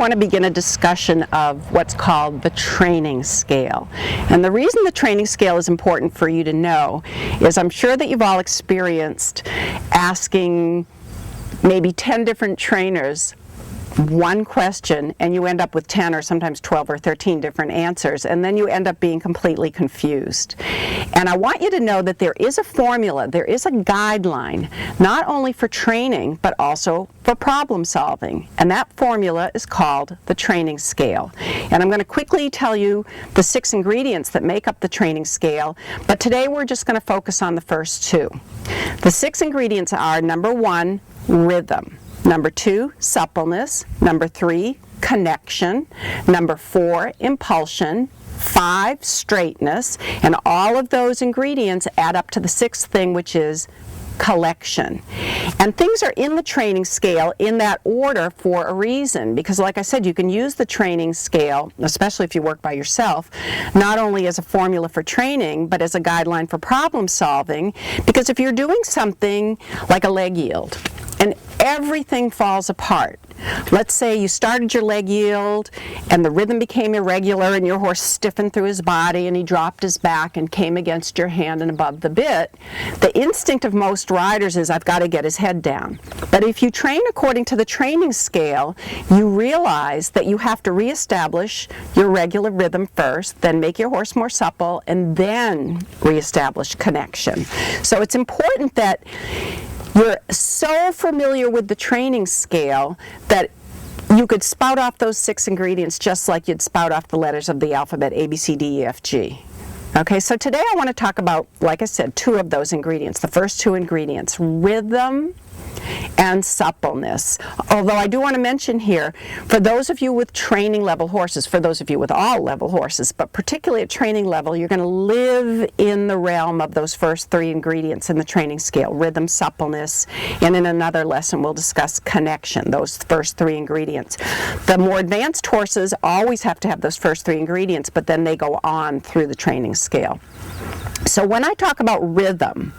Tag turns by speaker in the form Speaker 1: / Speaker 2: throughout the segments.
Speaker 1: want to begin a discussion of what's called the training scale. And the reason the training scale is important for you to know is I'm sure that you've all experienced asking maybe 10 different trainers one question and you end up with 10 or sometimes 12 or 13 different answers, and then you end up being completely confused. And I want you to know that there is a formula, there is a guideline, not only for training but also for problem solving, and that formula is called the training scale. And I'm going to quickly tell you the 6 ingredients that make up the training scale, but today we're just going to focus on the first 2. The 6 ingredients are: number 1, rhythm; number 2, suppleness; number 3, connection; number 4, impulsion; 5, straightness, and all of those ingredients add up to the 6th thing, which is collection. And things are in the training scale in that order for a reason, because like I said, you can use the training scale, especially if you work by yourself, not only as a formula for training but as a guideline for problem solving, because if you're doing something like a leg yield and everything falls apart. Let's say you started your leg yield and the rhythm became irregular and your horse stiffened through his body and he dropped his back and came against your hand and above the bit. The instinct of most riders is, I've got to get his head down. But if you train according to the training scale, you realize that you have to reestablish your regular rhythm first, then make your horse more supple, and then reestablish connection. So it's important that you're so familiar with the training scale that you could spout off those 6 ingredients just like you'd spout off the letters of the alphabet: A, B, C, D, E, F, G. Okay, so today I want to talk about, like I said, 2 of those ingredients, the first 2 ingredients: rhythm and suppleness. Although I do want to mention here, for those of you with training level horses, for those of you with all level horses, but particularly at training level, you're going to live in the realm of those first 3 ingredients in the training scale: rhythm, suppleness, and in another lesson we'll discuss connection, those first 3 ingredients. The more advanced horses always have to have those first 3 ingredients, but then they go on through the training scale. So when I talk about rhythm,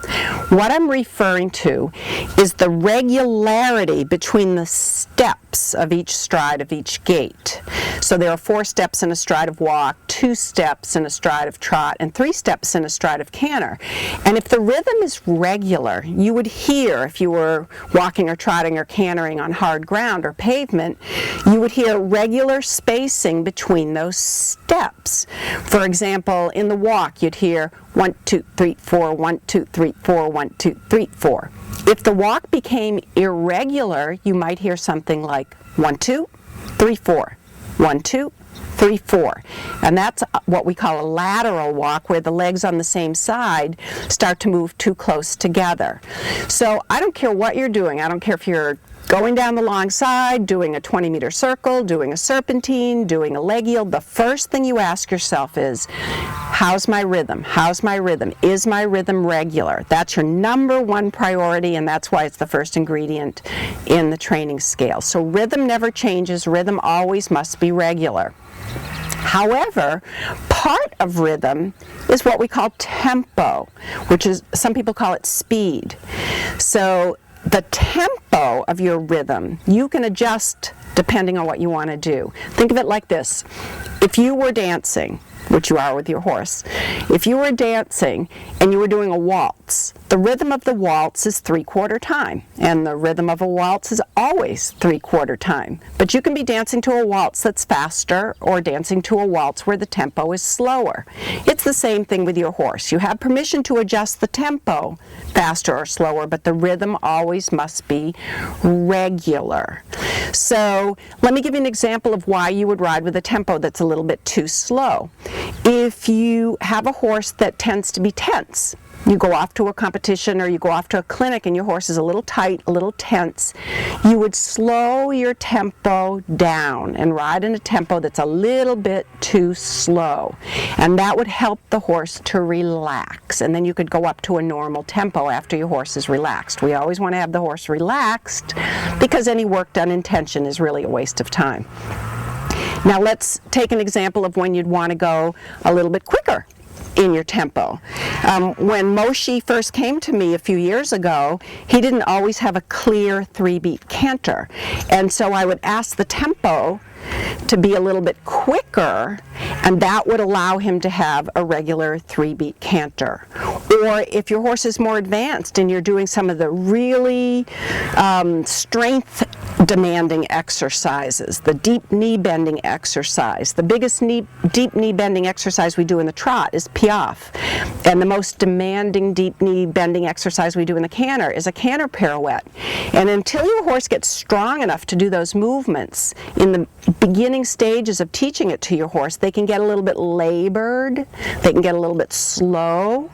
Speaker 1: what I'm referring to is the regularity between the steps of each stride of each gait. So there are 4 steps in a stride of walk, 2 steps in a stride of trot, and 3 steps in a stride of canter. And if the rhythm is regular, you would hear, if you were walking or trotting or cantering on hard ground or pavement, you would hear regular spacing between those steps. For example, in the walk, you'd hear 1, 2, 3, 4, 1, 2, 3, 4, 1, 2, 3, 4. If the walk became irregular, you might hear something like 1, 2, 3, 4, 1, 2, 3, 4. And that's what we call a lateral walk, where the legs on the same side start to move too close together. So I don't care what you're doing. I don't care if you're going down the long side, doing a 20-meter circle, doing a serpentine, doing a leg yield. The first thing you ask yourself is, how's my rhythm? How's my rhythm? Is my rhythm regular? That's your number 1 priority, and that's why it's the first ingredient in the training scale. So rhythm never changes. Rhythm always must be regular. However, part of rhythm is what we call tempo, which is, some people call it speed. So the tempo of your rhythm, you can adjust depending on what you want to do. Think of it like this. If you were dancing, which you are with your horse, if you were dancing and you were doing a waltz, the rhythm of the waltz is 3/4 time, and the rhythm of a waltz is always 3/4 time. But you can be dancing to a waltz that's faster, or dancing to a waltz where the tempo is slower. It's the same thing with your horse. You have permission to adjust the tempo faster or slower, but the rhythm always must be regular. So let me give you an example of why you would ride with a tempo that's a little bit too slow. If you have a horse that tends to be tense, you go off to a competition or you go off to a clinic and your horse is a little tight, a little tense, you would slow your tempo down and ride in a tempo that's a little bit too slow. And that would help the horse to relax. And then you could go up to a normal tempo after your horse is relaxed. We always want to have the horse relaxed, because any work done in tension is really a waste of time. Now let's take an example of when you'd want to go a little bit quicker in your tempo. When Moshe first came to me a few years ago, he didn't always have a clear 3-beat canter. And so I would ask the tempo to be a little bit quicker, and that would allow him to have a regular 3-beat canter. Or if your horse is more advanced and you're doing some of the really strength demanding exercises, the deep knee bending exercise. The biggest deep knee bending exercise we do in the trot is piaffe, and the most demanding deep knee bending exercise we do in the canter is a canter pirouette. And until your horse gets strong enough to do those movements in the beginning stages of teaching it to your horse, they can get a little bit labored, they can get a little bit slow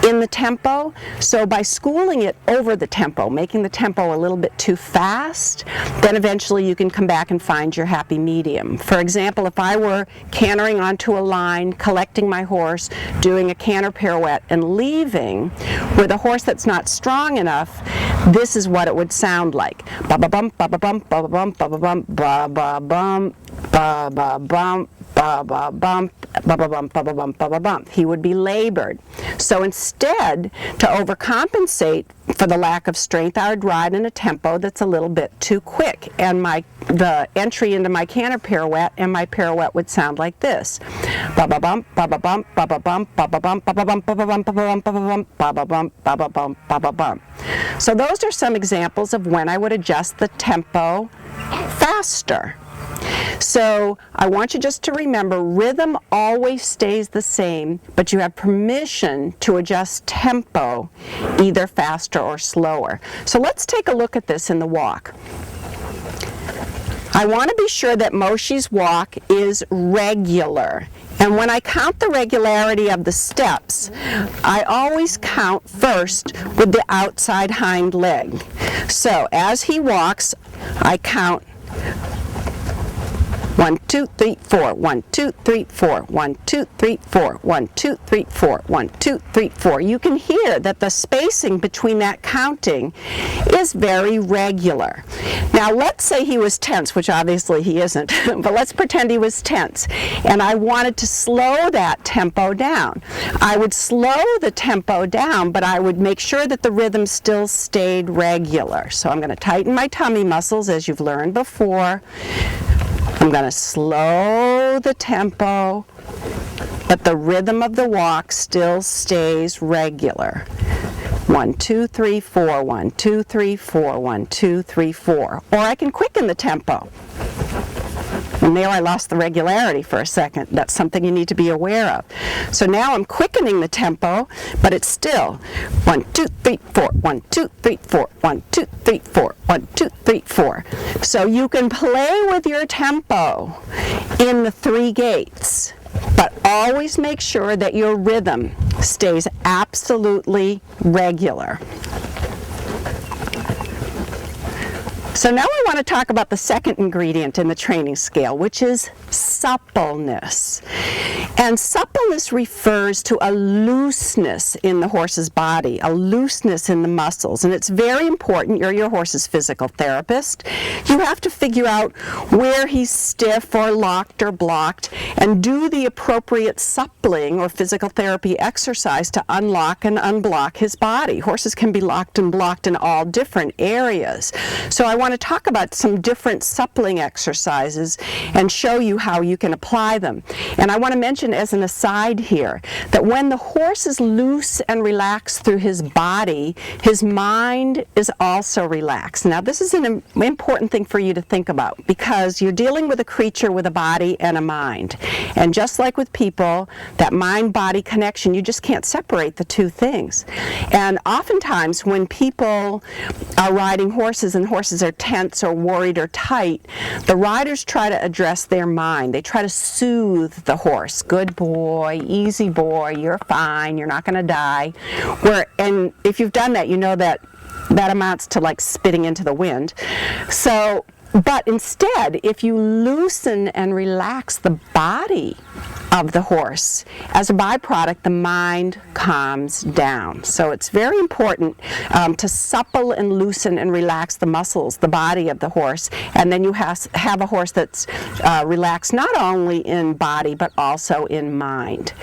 Speaker 1: in the tempo. So by schooling it over the tempo, making the tempo a little bit too fast, then eventually you can come back and find your happy medium. For example, if I were cantering onto a line, collecting my horse, doing a canter pirouette, and leaving with a horse that's not strong enough, this is what it would sound like. Ba-ba-bump, ba-ba-bump, ba-ba-bump, ba-ba-bump, ba-ba-bump, ba-ba-bump, ba-ba-bump, ba-ba-bump, ba-ba-bump, ba-ba-bump. He would be labored. So instead, to overcompensate for the lack of strength, I would ride in a tempo that's a little bit too quick, and the entry into my canter pirouette and my pirouette would sound like this: ba-ba-bump, ba-ba-bump, ba-ba-bump, ba-ba-bump, ba-ba-bump, ba-ba-bump, ba-ba-bump, ba-ba-bump, ba-ba-bump, ba-ba-bump, ba-ba-bump. So those are some examples of when I would adjust the tempo faster. So I want you just to remember, rhythm always stays the same, but you have permission to adjust tempo either faster or slower. So let's take a look at this in the walk. I want to be sure that Moshe's walk is regular. And when I count the regularity of the steps, I always count first with the outside hind leg. So as he walks, I count 1, 2, 3, 4, 1, 2, 3, 4, 1, 2, 3, 4, 1, 2, 3, 4, 1, 2, 3, 4. You can hear that the spacing between that counting is very regular. Now let's say he was tense, which obviously he isn't, but let's pretend he was tense, and I wanted to slow that tempo down. I would slow the tempo down, but I would make sure that the rhythm still stayed regular. So I'm going to tighten my tummy muscles, as you've learned before. I'm going to slow the tempo, but the rhythm of the walk still stays regular. 1, 2, 3, 4, 1, 2, 3, 4, 1, 2, 3, 4. Or I can quicken the tempo. And there I lost the regularity for a second. That's something you need to be aware of. So now I'm quickening the tempo, but it's still 1, 2, 3, 4, 1, 2, 3, 4, 1, 2, 3, 4, 1, 2, 3, 4. So you can play with your tempo in the 3 gaits, but always make sure that your rhythm stays absolutely regular. So now I want to talk about the second ingredient in the training scale, which is suppleness. And suppleness refers to a looseness in the horse's body, a looseness in the muscles. And it's very important. You're your horse's physical therapist. You have to figure out where he's stiff or locked or blocked and do the appropriate suppling or physical therapy exercise to unlock and unblock his body. Horses can be locked and blocked in all different areas. So I want to talk about some different suppling exercises and show you how you can apply them. And I want to mention as an aside here that when the horse is loose and relaxed through his body, his mind is also relaxed. Now this is an important thing for you to think about, because you're dealing with a creature with a body and a mind. And just like with people, that mind-body connection, you just can't separate the two things. And oftentimes when people are riding horses and horses are tense or worried or tight, the riders try to address their mind. They try to soothe the horse. Good boy, easy boy, you're fine, you're not going to die. And if you've done that, you know that amounts to like spitting into the wind. So, but instead, if you loosen and relax the body of the horse, as a byproduct, the mind calms down. So it's very important to supple and loosen and relax the muscles, the body of the horse, and then you have a horse that's relaxed not only in body but also in mind.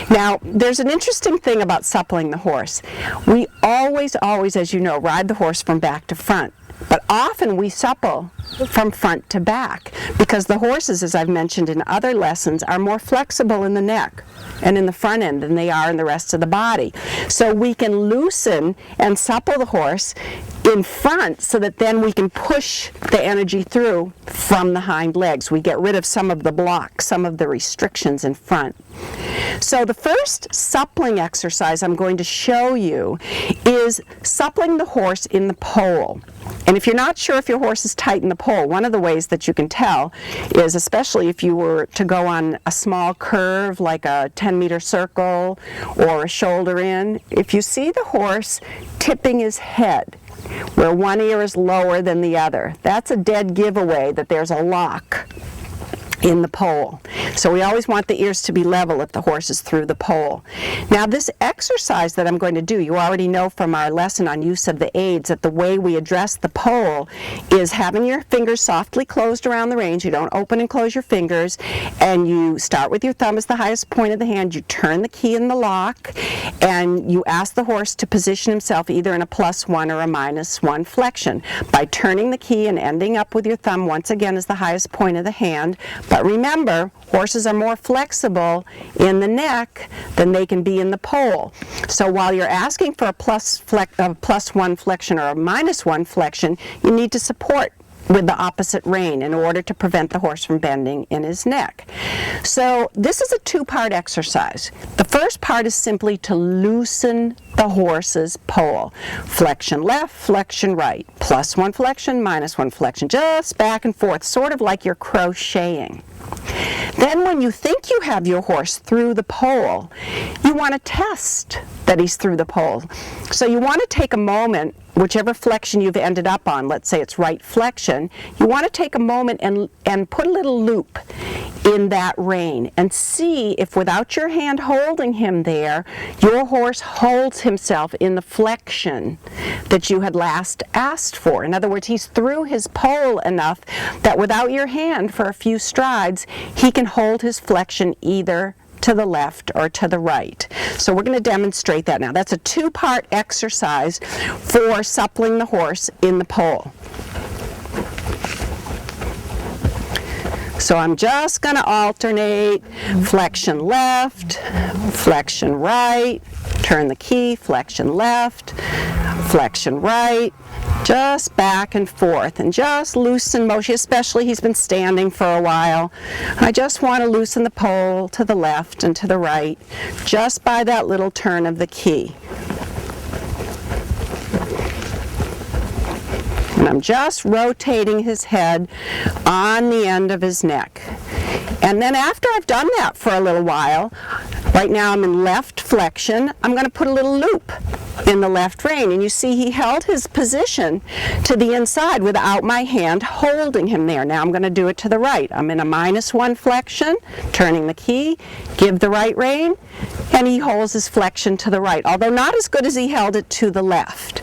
Speaker 1: Now, there's an interesting thing about suppling the horse. We always, as you know, ride the horse from back to front. but often we supple from front to back because the horses, as I've mentioned in other lessons, are more flexible in the neck and in the front end than they are in the rest of the body. So we can loosen and supple the horse in front so that then we can push the energy through from the hind legs. We get rid of some of the blocks, some of the restrictions in front. So the first suppling exercise I'm going to show you is suppling the horse in the pole. And if you're not sure if your horse is tight in the pole, one of the ways that you can tell is, especially if you were to go on a small curve like a 10-meter circle or a shoulder in, if you see the horse tipping his head where one ear is lower than the other, that's a dead giveaway that there's a lock in the pole. So we always want the ears to be level if the horse is through the pole. Now this exercise that I'm going to do, you already know from our lesson on use of the aids that the way we address the pole is having your fingers softly closed around the reins. You don't open and close your fingers, and you start with your thumb as the highest point of the hand. You turn the key in the lock, and you ask the horse to position himself either in a +1 or a -1 flexion. By turning the key and ending up with your thumb once again as the highest point of the hand. But remember, horses are more flexible in the neck than they can be in the pole. So while you're asking for a +1 flexion or a -1 flexion, you need to support with the opposite rein in order to prevent the horse from bending in his neck. So this is a two-part exercise. The first part is simply to loosen the horse's pole. Flexion left, flexion right, +1 flexion, -1 flexion, just back and forth, sort of like you're crocheting. Then when you think you have your horse through the pole, you want to test that he's through the pole. So you want to take a moment, whichever flexion you've ended up on, let's say it's right flexion, you want to take a moment and put a little loop in that rein and see if without your hand holding him there, your horse holds himself in the flexion that you had last asked for. In other words, he's through his pole enough that without your hand for a few strides, he can hold his flexion either to the left or to the right. So we're going to demonstrate that now. That's a two-part exercise for suppling the horse in the pole. So I'm just going to alternate flexion left, flexion right, turn the key, flexion left, flexion right, just back and forth, and just loosen motion, especially he's been standing for a while. I just want to loosen the pole to the left and to the right, just by that little turn of the key. And I'm just rotating his head on the end of his neck. And then after I've done that for a little while, right now I'm in left flexion, I'm going to put a little loop in the left rein. And you see he held his position to the inside without my hand holding him there. Now I'm going to do it to the right. I'm in a -1 flexion, turning the key, give the right rein, and he holds his flexion to the right, although not as good as he held it to the left.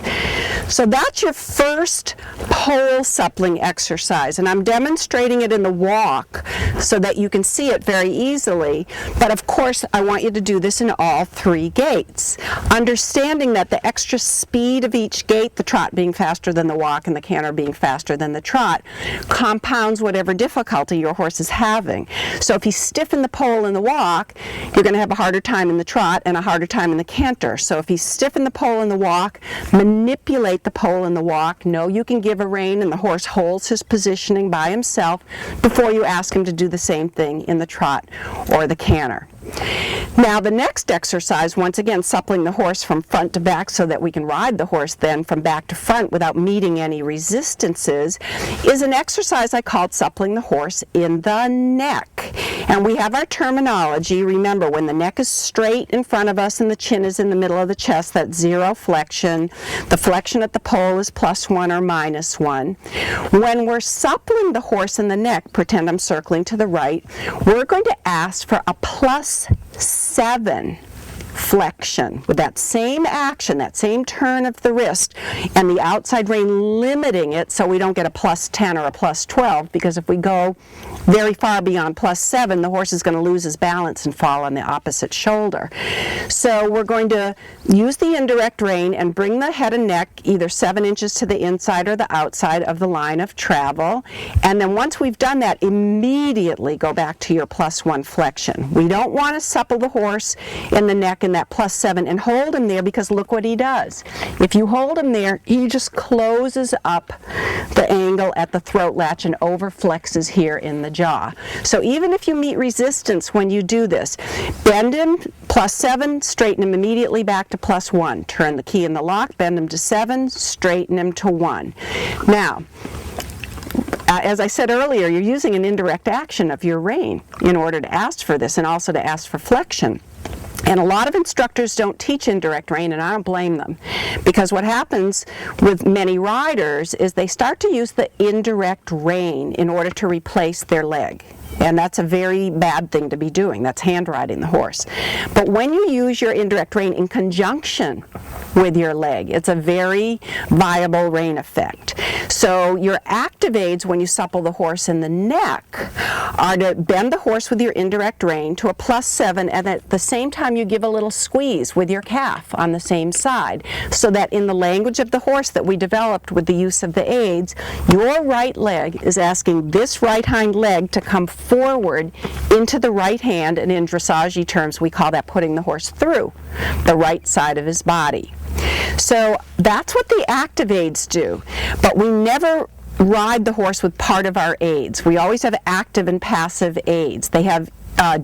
Speaker 1: So that's your first pole suppling exercise, and I'm demonstrating it in the walk so that you can see it very easily. But of course, I want you to do this in all three gaits, understanding that the extra speed of each gait, the trot being faster than the walk and the canter being faster than the trot, compounds whatever difficulty your horse is having. So if you stiffen the pole in the walk, you're going to have a harder time in the trot and a harder time in the canter. So if you stiffen the pole in the walk, manipulate the pole in the walk, know you can give a rein and the horse holds his positioning by himself before you ask him to do the same thing in the trot or the canter. Now the next exercise, once again suppling the horse from front to back so that we can ride the horse then from back to front without meeting any resistances, is an exercise I called suppling the horse in the neck. And we have our terminology. Remember, when the neck is straight in front of us and the chin is in the middle of the chest, that's 0 flexion. The flexion at the pole is +1 or -1. When we're suppling the horse in the neck, pretend I'm circling to the right, we're going to ask for a +7 flexion with that same action, that same turn of the wrist, and the outside rein limiting it so we don't get a plus 10 or a plus 12, because if we go very far beyond plus 7, the horse is going to lose his balance and fall on the opposite shoulder. So we're going to use the indirect rein and bring the head and neck either 7 inches to the inside or the outside of the line of travel. And then once we've done that, immediately go back to your plus 1 flexion. We don't want to supple the horse in the neck in that plus 7 and hold him there, because look what he does. If you hold him there, he just closes up the angle at the throat latch and over flexes here in the jaw. So even if you meet resistance when you do this, bend him plus 7, straighten him immediately back to plus 1. Turn the key in the lock, bend him to 7, straighten him to 1. Now, as I said earlier, you're using an indirect action of your rein in order to ask for this and also to ask for flexion. And a lot of instructors don't teach indirect rein, and I don't blame them, because what happens with many riders is they start to use the indirect rein in order to replace their leg. And that's a very bad thing to be doing. That's hand riding the horse. But when you use your indirect rein in conjunction with your leg, it's a very viable rein effect. So your active aids when you supple the horse in the neck are to bend the horse with your indirect rein to a plus 7, and at the same time you give a little squeeze with your calf on the same side, so that in the language of the horse that we developed with the use of the aids, your right leg is asking this right hind leg to come forward into the right hand, and in dressage terms we call that putting the horse through the right side of his body. So that's what the active aids do, but we never ride the horse with part of our aids. We always have active and passive aids. They have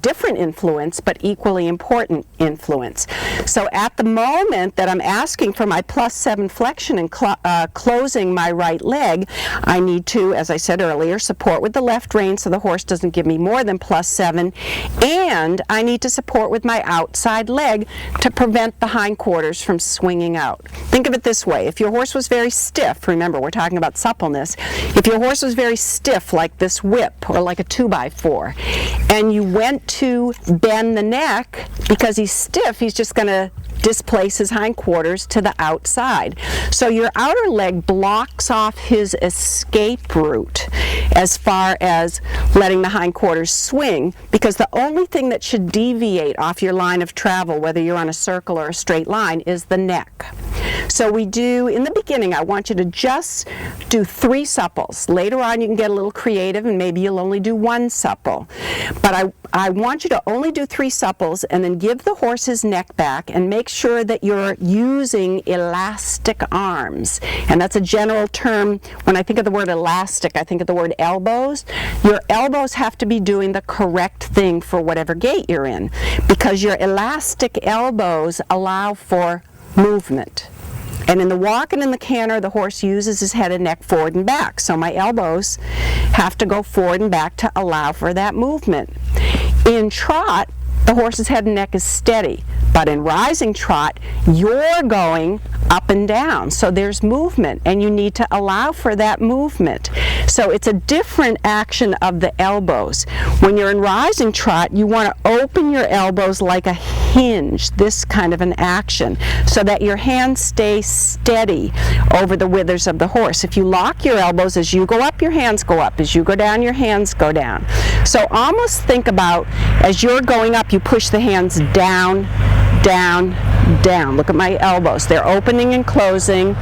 Speaker 1: different influence, but equally important influence. So at the moment that I'm asking for my plus 7 flexion and closing my right leg, I need to, as I said earlier, support with the left rein so the horse doesn't give me more than plus 7, and I need to support with my outside leg to prevent the hindquarters from swinging out. Think of it this way: if your horse was very stiff, remember we're talking about suppleness, if your horse was very stiff like this whip or like a 2x4, and you went to bend the neck, because he's stiff, he's just going to displace his hindquarters to the outside. So your outer leg blocks off his escape route as far as letting the hindquarters swing, because the only thing that should deviate off your line of travel, whether you're on a circle or a straight line, is the neck. So we do, in the beginning, I want you to just do 3 supples. Later on you can get a little creative and maybe you'll only do 1 supple. But I want you to only do 3 supples and then give the horse his neck back and make sure that you're using elastic arms. And that's a general term. When I think of the word elastic, I think of the word elbows. Your elbows have to be doing the correct thing for whatever gait you're in, because your elastic elbows allow for movement. And in the walk and in the canter, the horse uses his head and neck forward and back. So my elbows have to go forward and back to allow for that movement. In trot, the horse's head and neck is steady, but in rising trot, you're going up and down. So there's movement, and you need to allow for that movement. So it's a different action of the elbows. When you're in rising trot, you want to open your elbows like a hinge, this kind of an action, so that your hands stay steady over the withers of the horse. If you lock your elbows, as you go up, your hands go up. As you go down, your hands go down. So almost think about, as you're going up, you push the hands down, down, down. Look at my elbows. They're opening and closing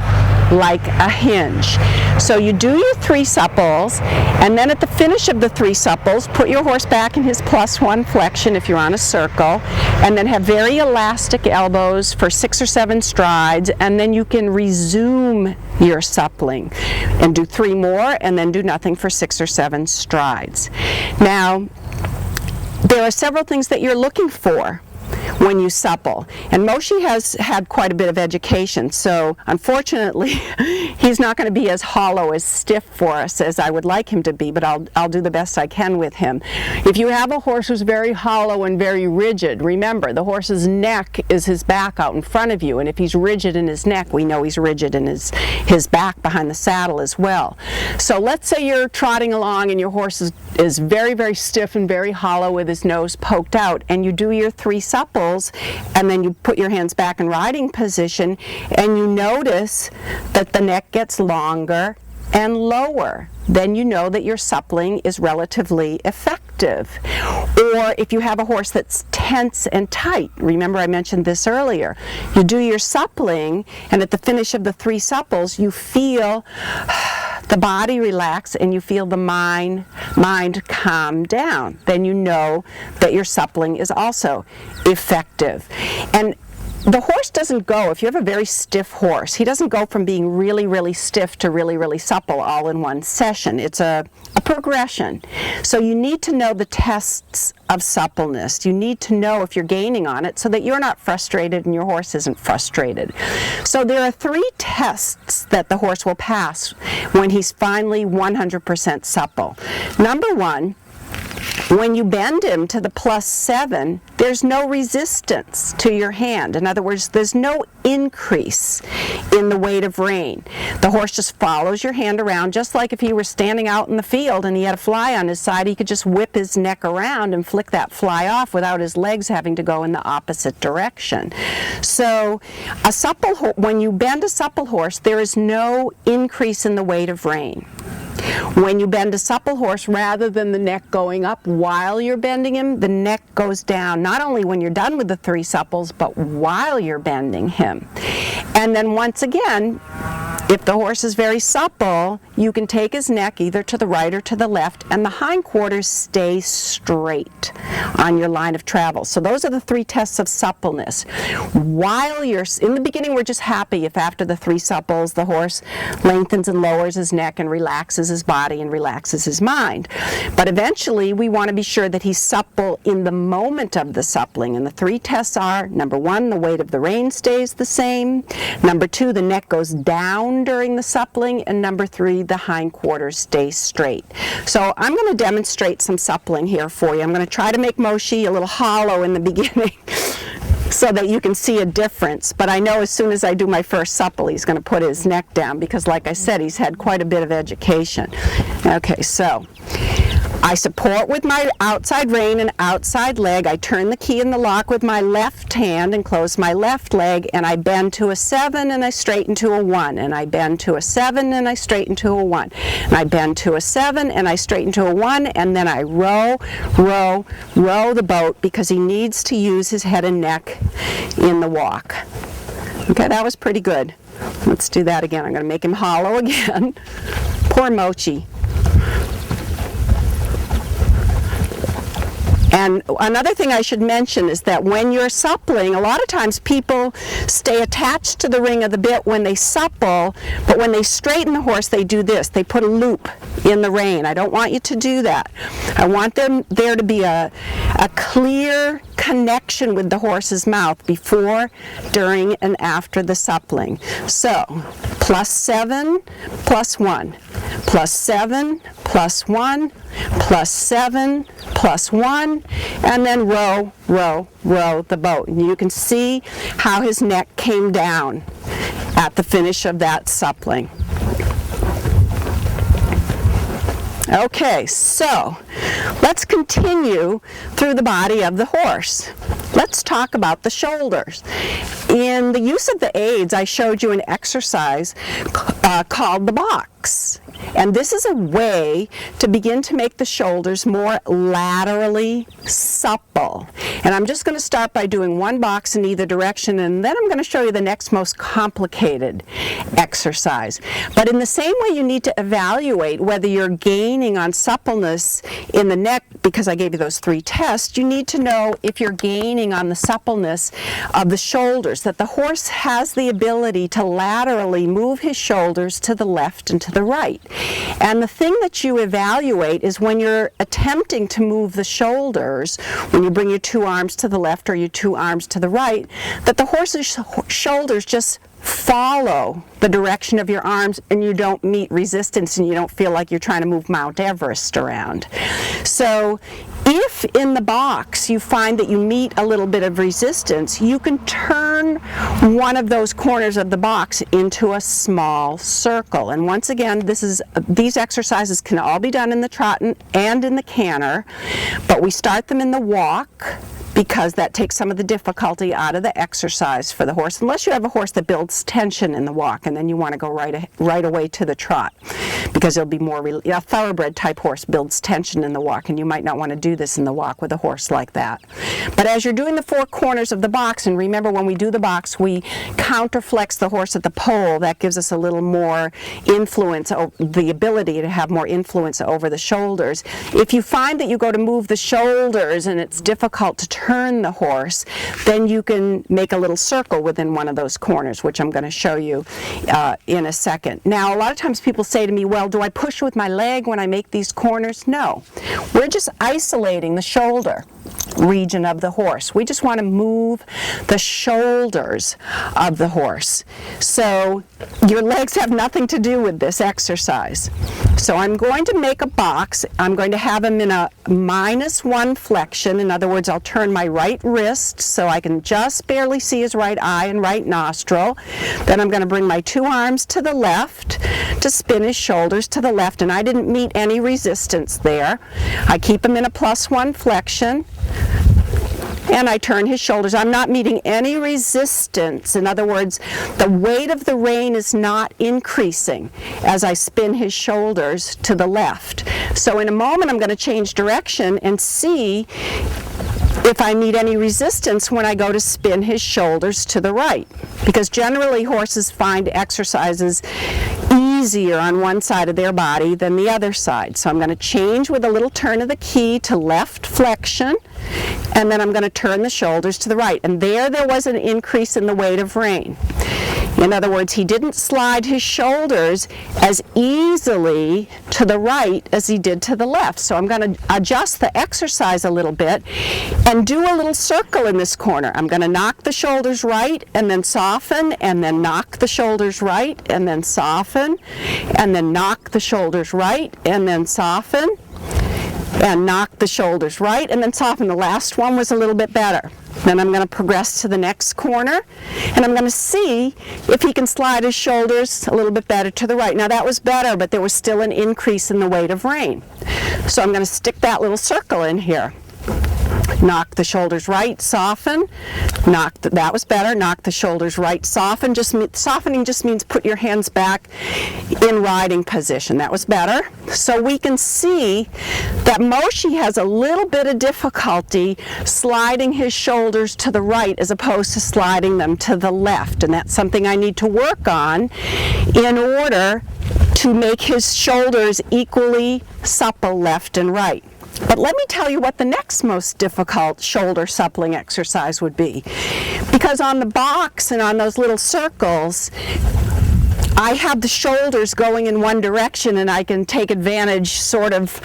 Speaker 1: like a hinge. So you do your 3 supples, and then at the finish of the 3 supples, put your horse back in his plus 1 flexion if you're on a circle, and then have very elastic elbows for 6 or 7 strides, and then you can resume your suppling and do 3 more, and then do nothing for 6 or 7 strides. Now, there are several things that you're looking for when you supple. And Moshe has had quite a bit of education, so unfortunately he's not going to be as hollow, as stiff for us as I would like him to be, but I'll do the best I can with him. If you have a horse who's very hollow and very rigid, remember the horse's neck is his back out in front of you, and if he's rigid in his neck, we know he's rigid in his back behind the saddle as well. So let's say you're trotting along and your horse is very, very stiff and very hollow with his nose poked out, and you do your 3 supples. supples, and then you put your hands back in riding position, and you notice that the neck gets longer and lower, then you know that your suppling is relatively effective. Or if you have a horse that's tense and tight, remember I mentioned this earlier, you do your suppling, and at the finish of the 3 supples, you feel the body relax and you feel the mind calm down. Then you know that your suppling is also effective. And the horse doesn't go, if you have a very stiff horse, he doesn't go from being really, really stiff to really, really supple all in one session. It's a progression. So you need to know the tests of suppleness. You need to know if you're gaining on it so that you're not frustrated and your horse isn't frustrated. So there are 3 tests that the horse will pass when he's finally 100% supple. Number 1, when you bend him to the +7, there's no resistance to your hand. In other words, there's no increase in the weight of rein. The horse just follows your hand around, just like if he were standing out in the field and he had a fly on his side, he could just whip his neck around and flick that fly off without his legs having to go in the opposite direction. So when you bend a supple horse, there is no increase in the weight of rein. When you bend a supple horse, rather than the neck going up while you're bending him, the neck goes down, not only when you're done with the 3 supples, but while you're bending him. And then once again, if the horse is very supple, you can take his neck either to the right or to the left, and the hindquarters stay straight on your line of travel. So those are the 3 tests of suppleness. While you're, in the beginning, we're just happy if after the 3 supples, the horse lengthens and lowers his neck and relaxes his body and relaxes his mind. But eventually, we want to be sure that he's supple in the moment of the suppling. And the 3 tests are, number 1, the weight of the rein stays the same. Number 2, the neck goes down during the suppling, and number 3, the hindquarters stay straight. So I'm going to demonstrate some suppling here for you. I'm going to try to make Moshi a little hollow in the beginning so that you can see a difference. But I know as soon as I do my first supple, he's going to put his neck down because, like I said, he's had quite a bit of education. Okay, so I support with my outside rein and outside leg. I turn the key in the lock with my left hand and close my left leg, and I bend to a 7 and I straighten to a 1, and I bend to a 7 and I straighten to a 1, and I bend to a 7 and I straighten to a 1, and then I row the boat because he needs to use his head and neck in the walk. Okay, that was pretty good. Let's do that again. I'm going to make him hollow again. Poor Mochi. And another thing I should mention is that when you're suppling, a lot of times people stay attached to the ring of the bit when they supple, but when they straighten the horse, they do this. They put a loop in the rein. I don't want you to do that. I want there to be a clear connection with the horse's mouth before, during, and after the suppling. So, +7, +1, +7, +1, +7, +1, and then row the boat. And you can see how his neck came down at the finish of that suppling. Okay, so let's continue through the body of the horse. Let's talk about the shoulders. In the use of the aids, I showed you an exercise called the box. And this is a way to begin to make the shoulders more laterally supple. And I'm just going to start by doing one box in either direction, and then I'm going to show you the next most complicated exercise. But in the same way, you need to evaluate whether you're gaining on suppleness in the neck, because I gave you those 3 tests. You need to know if you're gaining on the suppleness of the shoulders, that the horse has the ability to laterally move his shoulders to the left and to the right. And the thing that you evaluate is when you're attempting to move the shoulders, when you bring your 2 arms to the left or your 2 arms to the right, that the horse's shoulders just follow the direction of your arms and you don't meet resistance and you don't feel like you're trying to move Mount Everest around. So if in the box you find that you meet a little bit of resistance, you can turn one of those corners of the box into a small circle. And once again, these exercises can all be done in the trot and in the canter, but we start them in the walk because that takes some of the difficulty out of the exercise for the horse, unless you have a horse that builds tension in the walk, and then you want to go right away to the trot, because it'll be more, a thoroughbred type horse builds tension in the walk, and you might not want to do this in the walk with a horse like that. But as you're doing the four corners of the box, and remember when we do the box, we counterflex the horse at the pole. That gives us a little more influence, the ability to have more influence over the shoulders. If you find that you go to move the shoulders and it's difficult to turn the horse, then you can make a little circle within one of those corners, which I'm going to show you in a second. Now, a lot of times people say to me, well, do I push with my leg when I make these corners? No. We're just isolating the shoulder region of the horse. We just want to move the shoulders of the horse. So your legs have nothing to do with this exercise. So I'm going to make a box. I'm going to have him in a -1 flexion. In other words, I'll turn my right wrist so I can just barely see his right eye and right nostril. Then I'm going to bring my 2 arms to the left to spin his shoulders to the left, and I didn't meet any resistance there. I keep him in a +1 flexion, and I turn his shoulders. I'm not meeting any resistance. In other words, the weight of the rein is not increasing as I spin his shoulders to the left. So in a moment I'm going to change direction and see if I meet any resistance when I go to spin his shoulders to the right. Because generally horses find exercises easier on one side of their body than the other side. So I'm going to change with a little turn of the key to left flexion, and then I'm going to turn the shoulders to the right. And there was an increase in the weight of rein. In other words, he didn't slide his shoulders as easily to the right as he did to the left. So I'm going to adjust the exercise a little bit and do a little circle in this corner. I'm going to knock the shoulders right and then soften, and then knock the shoulders right and then soften, and then knock the shoulders right and then soften, and knock the shoulders right and then soften. The last one was a little bit better. Then I'm going to progress to the next corner, and I'm going to see if he can slide his shoulders a little bit better to the right. Now that was better, but there was still an increase in the weight of rein. So I'm going to stick that little circle in here. Knock the shoulders right, soften. That was better. Knock the shoulders right, soften. Softening just means put your hands back in riding position. That was better. So we can see that Moshi has a little bit of difficulty sliding his shoulders to the right as opposed to sliding them to the left. And that's something I need to work on in order to make his shoulders equally supple left and right. But let me tell you what the next most difficult shoulder suppling exercise would be. Because on the box and on those little circles, I have the shoulders going in one direction, and I can take advantage sort of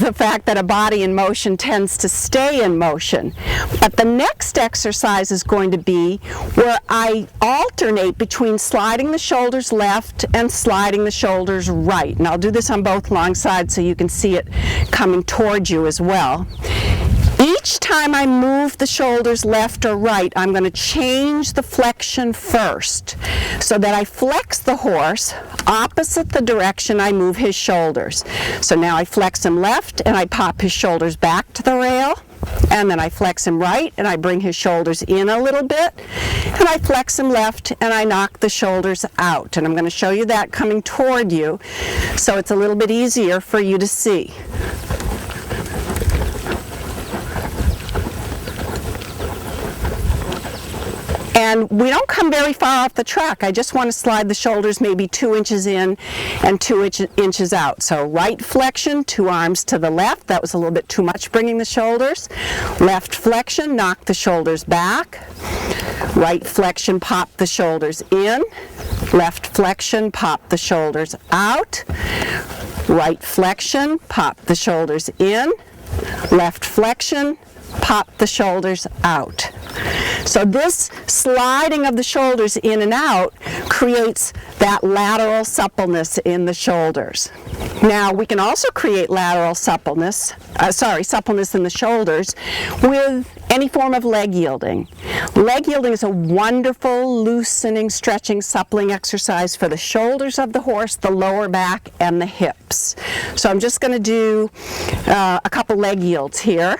Speaker 1: the fact that a body in motion tends to stay in motion. But the next exercise is going to be where I alternate between sliding the shoulders left and sliding the shoulders right. And I'll do this on both long sides so you can see it coming towards you as well. Each time I move the shoulders left or right, I'm going to change the flexion first so that I flex the horse opposite the direction I move his shoulders. So now I flex him left and I pop his shoulders back to the rail, and then I flex him right and I bring his shoulders in a little bit, and I flex him left and I knock the shoulders out. And I'm going to show you that coming toward you so it's a little bit easier for you to see. And we don't come very far off the track. I just want to slide the shoulders maybe 2 inches in and 2 inches out. So right flexion, 2 arms to the left. That was a little bit too much bringing the shoulders. Left flexion, knock the shoulders back. Right flexion, pop the shoulders in. Left flexion, pop the shoulders out. Right flexion, pop the shoulders in. Left flexion, pop the shoulders out. So this sliding of the shoulders in and out creates that lateral suppleness in the shoulders. Now we can also create lateral suppleness in the shoulders with any form of leg yielding. Leg yielding is a wonderful loosening, stretching, suppling exercise for the shoulders of the horse, the lower back, and the hips. So I'm just going to do a couple leg yields here.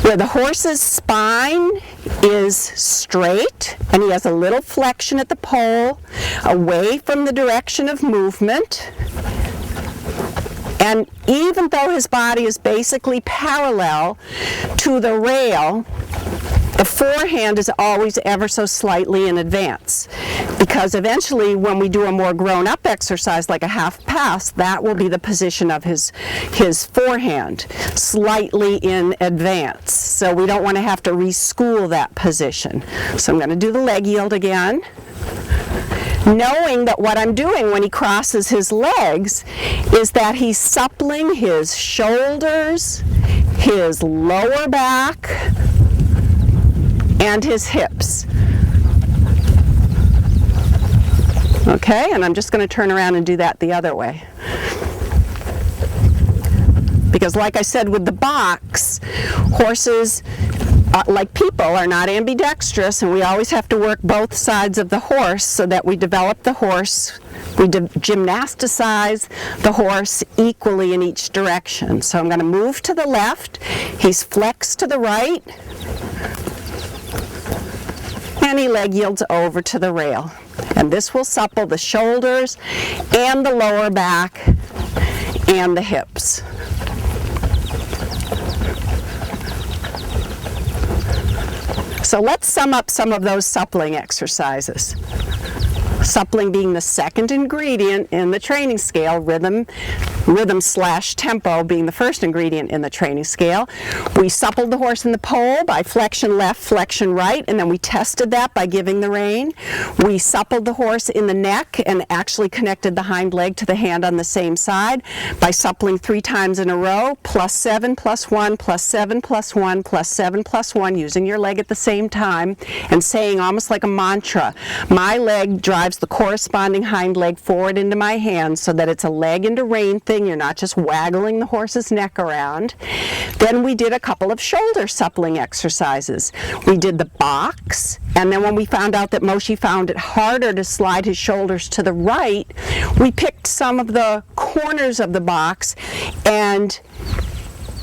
Speaker 1: where the horse's spine is straight and he has a little flexion at the pole away from the direction of movement. And even though his body is basically parallel to the rail, the forehand is always ever so slightly in advance, because eventually when we do a more grown-up exercise like a half pass, that will be the position of his forehand, slightly in advance. So we don't want to have to reschool that position. So I'm going to do the leg yield again, knowing that what I'm doing when he crosses his legs is that he's suppling his shoulders, his lower back, and his hips. Okay, and I'm just going to turn around and do that the other way. Because like I said with the box, horses, like people, are not ambidextrous, and we always have to work both sides of the horse so that we develop the horse, we gymnasticize the horse equally in each direction. So I'm going to move to the left, he's flexed to the right, and he leg yields over to the rail. And this will supple the shoulders and the lower back and the hips. So let's sum up some of those suppling exercises. Suppling being the second ingredient in the training scale, rhythm/tempo being the first ingredient in the training scale. We suppled the horse in the pole by flexion left, flexion right, and then we tested that by giving the rein. We suppled the horse in the neck and actually connected the hind leg to the hand on the same side by suppling 3 times in a row, +7, +1, +7, +1, +7, +1, using your leg at the same time and saying almost like a mantra, my leg drives the corresponding hind leg forward into my hand so that it's a leg into rein thing. You're not just waggling the horse's neck around. Then we did a couple of shoulder suppling exercises. We did the box, and then when we found out that Moshe found it harder to slide his shoulders to the right, we picked some of the corners of the box and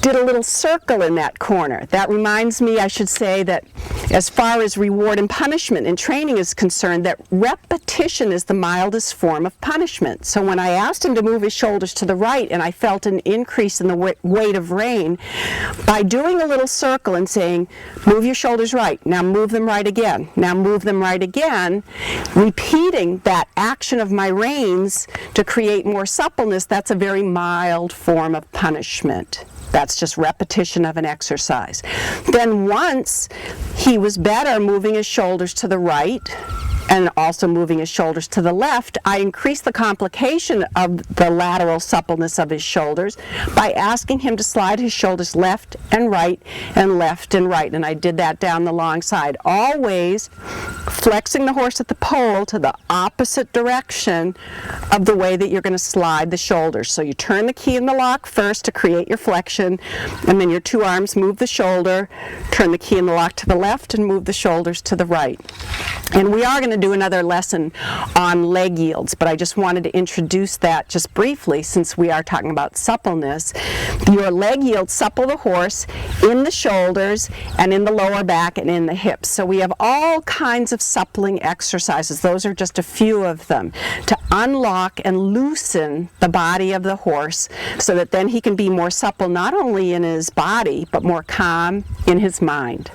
Speaker 1: did a little circle in that corner. That reminds me, I should say, that as far as reward and punishment in training is concerned, that repetition is the mildest form of punishment. So when I asked him to move his shoulders to the right and I felt an increase in the weight of rein, by doing a little circle and saying, move your shoulders right, now move them right again, now move them right again, repeating that action of my reins to create more suppleness, that's a very mild form of punishment. That's just repetition of an exercise. Then once he was better moving his shoulders to the right and also moving his shoulders to the left, I increased the complication of the lateral suppleness of his shoulders by asking him to slide his shoulders left and right and left and right. And I did that down the long side, always flexing the horse at the pole to the opposite direction of the way that you're going to slide the shoulders. So you turn the key in the lock first to create your flexion, and then your 2 arms move the shoulder, turn the key in the lock to the left, and move the shoulders to the right. And we are going to do another lesson on leg yields, but I just wanted to introduce that just briefly since we are talking about suppleness. Your leg yields supple the horse in the shoulders and in the lower back and in the hips. So we have all kinds of suppling exercises. Those are just a few of them to unlock and loosen the body of the horse so that then he can be more supple not only in his body but more calm in his mind.